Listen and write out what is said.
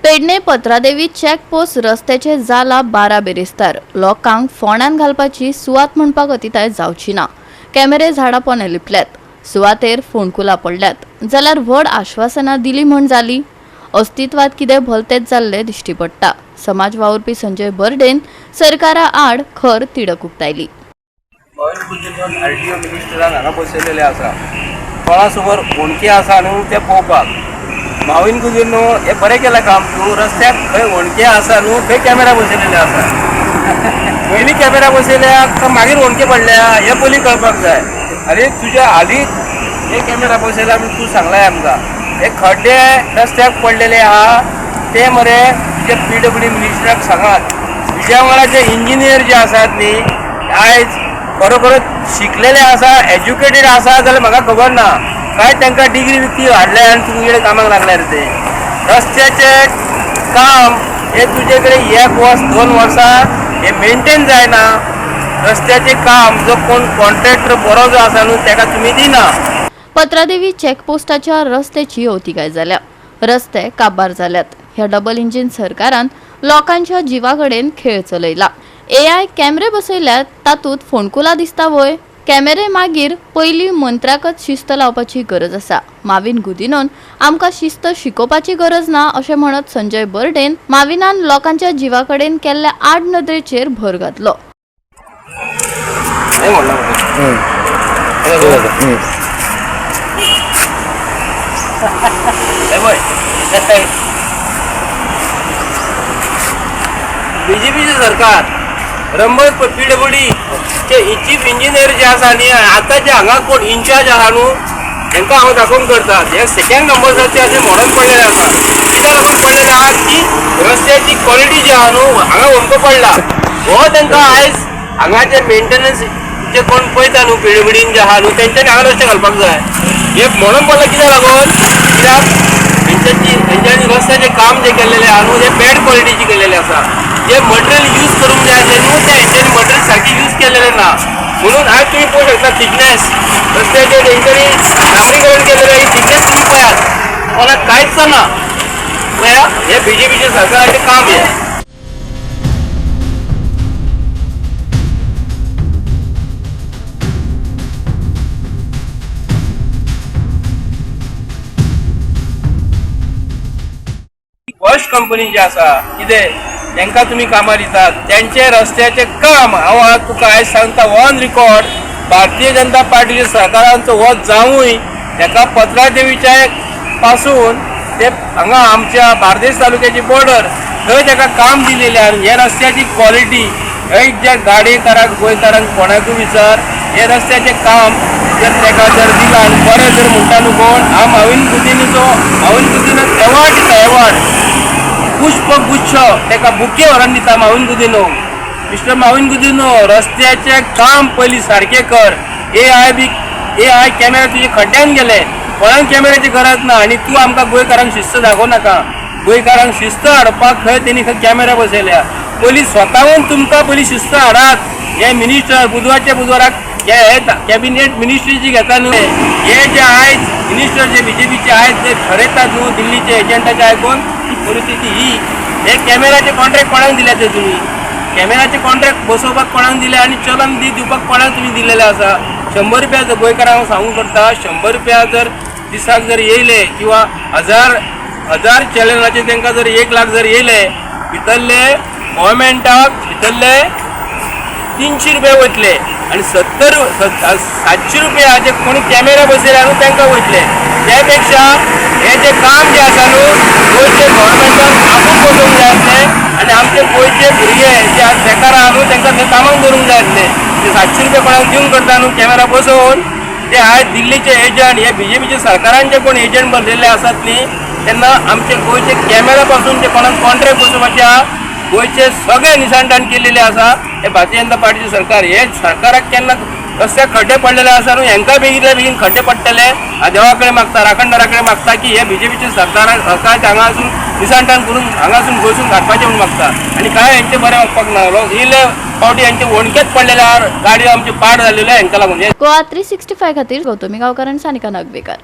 Pedne Patradevi checkpost रस्त्याचे जाला 12 बेरेस्तार लोकांक फोंडान घालपाची सुवात म्हणपाक अतिताय जावची ना। कॅमेरे झाडा पोने लिपल्यात, सुवातेर फोंडकुलां पडल्यात जाल्यार व्हड आश्वासनां दिली म्हण जाली। अस्तित्वात कितें भलतेच जाल्ले दिश्टी पडटा। समाज वावुरपी संजय बर्डेन सरकारा आड खर तिडक उक्तायली। आरटीओ मिनिस्टरान हांगा बसयलेले आसा, कोणा समोर फोंडकी आसा न्हू ते पळोवपाक। माविन गुजर न्हू हे बरें केलां काम, तूं रस्त्याक खंय फोंडके आसा न्हू थंय कॅमेरा बसयलेले आसा। पयलीं कॅमेरा बसयल्या काय मागीर फोंडके पडल्या हे पयलीं कळपाक जाय। अरे तुज्या हालींच हे कॅमेरा बसयला म्हूण तूं सांगलाय आमकां। हे खड्डे रस्त्याक पडलेले आहा ते मरे तुजे PWD मिनिस्टराक सांगात। तुज्या वांगडा जे इंजिनियर जे आसात न्ही आयज खरोखरच शिकलेले आसा, एज्युकेटेड आसा जाल्यार म्हाका खबर ना, काय तांकां डिग्री विक्ती हाडल्या आनी तुजे कामाक लागल्यार ते रस्त्याचे काम हे तुजे कडेन 1 वर्स 2 वर्सां हे मेंटेन जायना। रस्त्याचे काम जो कोण कॉन्ट्रॅक्टर बरो जो आसा न्हू ताका तुमी दिना। पत्रादेवी चेकपोस्टाच्या रस्त्याची अवतिकाय जाल्या, रस्ते काबार जाल्यात। ह्या डबल इंजिन सरकारान लोकांच्या जिवाकडेन खेळ चलयला। AI कॅमेरे बसयल्यात तातूंत फोंडकुलां दिसता वय। कॅमेरे मागीर पयलीं मंत्र्याकच शिस्त लावपाची गरज आसा। माविन गुदिनोन आमकां शिस्त शिकोवपाची गरज ना अशें म्हणत संजय बर्डेन माविनान लोकांच्या जिवाकडेन केल्ल्या आड नदरेचेर भर घातलो। बीजेपीचे सरकार रंबळ PWD चे चीफ इंजिनियर जे आसा न्ही आतां जे हांगा कोण इन्चार्ज आहा न्हू तांकां हांव दाखोवन करतात। हे सेकंड नंबराचे अशें म्हणून पडलेले आसा। कित्याक लागून पडलेले आहा की रस्त्याची क्वॉलिटी जी आहा न्हू हांगा होमको पडला हो तांकां आयज हांगाचे मेंटेनन्स जे कोण पळयता न्हू PWDन जे आहा न्हू तेंच्यांनी हांगा रस्ते घालपाक जाय। हे म्हणून पडला कित्याक लागून तेंच्यांनी रस्त्याचे काम जे केल्लेले आहा न्हू ते बॅड क्वॉलिटीचे केल्लेले आसा। जे मटेरियल यूज करूंक जाय आसलें न्हू ते हेंच्यांनी मटेरियल सारकी यूज केल्लेले ना। म्हणून आज तुम्ही पळोवंक शकता थिकनेस रस्त्याचे तेंच्यांनी डांबरीकरण केलेले ही थिकनेस तुम्ही पळयात, कोणाक कांयच ना पळया। हे बीजेपीचे सरकाराचें काम हे। फर्स्ट कंपनी जी आसा कितें तांकां तुमी कामां दितात त्यांचे रस्त्याचे काम हांव आज तुका आयज सांगता ऑन रिकॉर्ड भारतीय जनता पार्टीच्या सरकारांचो हो जावूय ताका पत्रादेवीच्या पासून ते हांगा आमच्या बार्देस तालुक्याची बॉर्डर थंय ताका काम दिलेलें आनी हे रस्त्याची क्वॉलिटी थंय जे गाडयेकारांक गोंयकारांक कोणाकूय विचार हे रस्त्याचे काम जर ताका जर दिला आनी बरें जर म्हणटा न्हू कोण हांव माविन गुदिनो एवॉर्ड दिता एवॉर्ड पुष्पगुच्छ ताका बुके व्हरून दिता माविन गुदिनो। मिस्टर माविन गुदिनो रस्त्याचे काम पयलीं सारकें कर। AI कॅमेरा तुजे खड्ड्यान गेले, कोणाक कॅमेराची गरज ना आनी तूं आमकां गोंयकारांक शिस्त दाखोव नाका। गोंयकारांक शिस्त हाडपाक खंय तेणी खंय कॅमेरा बसयल्या। पयलीं स्वताहून तुमकां पयलीं शिस्त हाडात। हे मिनिस्टर बुधवाराक कॅबिनेट मिनिस्ट्री जी घेता न्हू हे जे आयज मिनिस्टर जे बीजेपीचे आयज जे ठरयतात न्हू दिल्लीचे एजंटाचे आयकून परिस्थिती ही हे कॅमेराचे कॉन्ट्रॅक्ट कोणाक दिले ते तुमी कॅमेराचे कॉन्ट्रॅक्ट बसोवपाक कोणाक दिले आनी चलन दिवपाक कोणाक तुमी दिलेले आसा। 100 रुपया जर गोंयकारांक सांगूंक करता 100 रुपया जर दिसाक जर येयले किंवा हजार चॅनलाचे तांकां जर 1 लाख जर येयले भितरले गव्हर्मेंटाक भितरले 300 रुपया वयतले आनी 700 रुपया जे कोणी कॅमेरा बसयला न्हू तांकां वयतले। त्यापेक्षा हे जे काम जे आसा न्हू गोंयचे गव्हर्मेंटान आपूण बसोवंक जाय आसलें आनी आमचे गोंयचे भुरगे जे आज बेकार आहा न्हू तांकां थंय कामाक दवरूंक जाय आसलें। ते 700 रुपया कोणाक दिवंक करता न्हू कॅमेरा बसोवन ते आयज दिल्लीचे एजंट हे बीजेपीचे सरकारांचे कोण एजंट बसलेले आसात न्ही तेन्ना आमचे गोंयचे कॅमेरा पासून जे कोणाक कॉन्ट्रॅक्ट बसोवपाचे आहा गोंयचे सगळे निसांटान केलेले आसा। हे भारतीय जनता पार्टीचे सरकार हे सरकाराक केन्ना रस्त्याक खड्डे पडलेले आसा न्हू हांकां बेगीन खड्डे पडटले देवा कडेन मागता राखणदारा कडेन मागता की हे बीजेपीचे सरकारचे हांगासून निसांटान करून हांगासून गोंयसून काडपाचें म्हूण मागता आनी काय हेंचे बरें वचपाक ना। इल्ले फावटी हेंचे वणकेच पडलेले गाडयो आमचे पाड जाल्लेले हांकां लागून। गोवा 365 खातीर गौतमी गांवकार आनी सानिका नागवेकर।